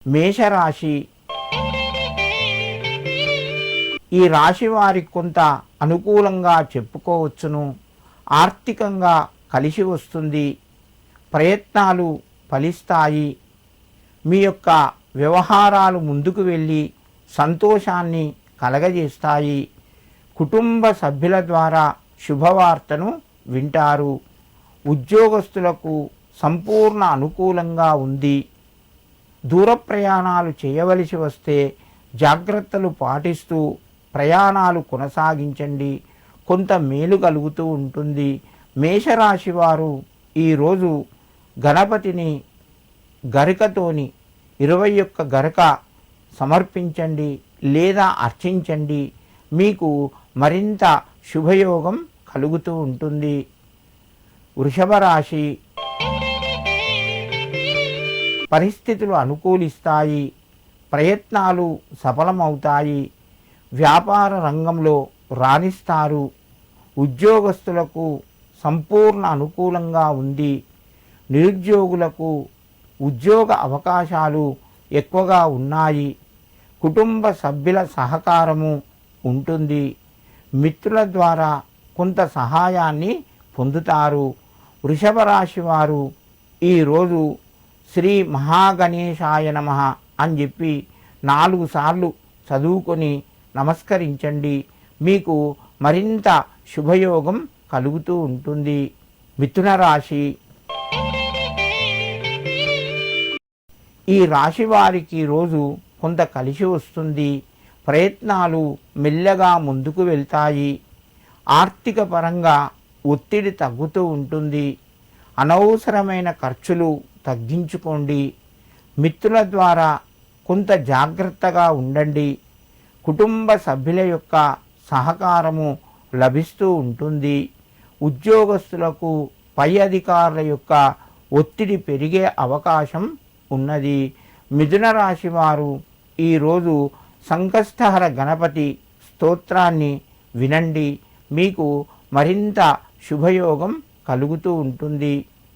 మేషరాశి. ఈ రాశి వారికి కొంత అనుకూలంగా చెప్పుకోవచ్చును. ఆర్థికంగా కలిసి వస్తుంది. ప్రయత్నాలు ఫలిస్తాయి. మీ యొక్క వ్యవహారాలు ముందుకు వెళ్ళి సంతోషాన్ని కలగజేస్తాయి. కుటుంబ సభ్యుల ద్వారా శుభవార్తను వింటారు. ఉద్యోగస్తులకు సంపూర్ణ అనుకూలంగా ఉంది. దూర ప్రయాణాలు చేయవలసి వస్తే జాగ్రత్తలు పాటిస్తూ ప్రయాణాలు కొనసాగించండి. కొంత మేలు కలుగుతూ ఉంటుంది. మేషరాశి వారు ఈరోజు గణపతిని గరికతోని 21 గరక సమర్పించండి లేదా అర్చించండి. మీకు మరింత శుభయోగం కలుగుతూ ఉంటుంది. వృషభ రాశి. పరిస్థితులు అనుకూలిస్తాయి. ప్రయత్నాలు సఫలమవుతాయి. వ్యాపార రంగంలో రాణిస్తారు. ఉద్యోగస్తులకు సంపూర్ణ అనుకూలంగా ఉంది. నిరుద్యోగులకు ఉద్యోగ అవకాశాలు ఎక్కువగా ఉన్నాయి. కుటుంబ సభ్యుల సహకారము ఉంటుంది. మిత్రుల ద్వారా కొంత సహాయాన్ని పొందుతారు. వృషభ రాశి వారు ఈరోజు శ్రీ మహాగణేశాయ నమః అని చెప్పి 4 సార్లు చదువుకొని నమస్కరించండి. మీకు మరింత శుభయోగం కలుగుతూ ఉంటుంది. మిథున రాశి. ఈ రాశి వారికి రోజు కొంత కలిసి వస్తుంది. ప్రయత్నాలు మెల్లగా ముందుకు వెళ్తాయి. ఆర్థిక పరంగా ఒత్తిడి తగ్గుతూ ఉంటుంది. అనవసరమైన ఖర్చులు తగ్గించుకోండి. మిత్రుల ద్వారా కొంత జాగ్రత్తగా ఉండండి. కుటుంబ సభ్యుల యొక్క సహకారము లభిస్తూ ఉంటుంది. ఉద్యోగస్తులకు పై అధికారుల యొక్క ఒత్తిడి పెరిగే అవకాశం ఉన్నది. మిథున రాశి వారు ఈరోజు సంకష్టహర గణపతి స్తోత్రాన్ని వినండి. మీకు మరింత శుభయోగం కలుగుతూ ఉంటుంది.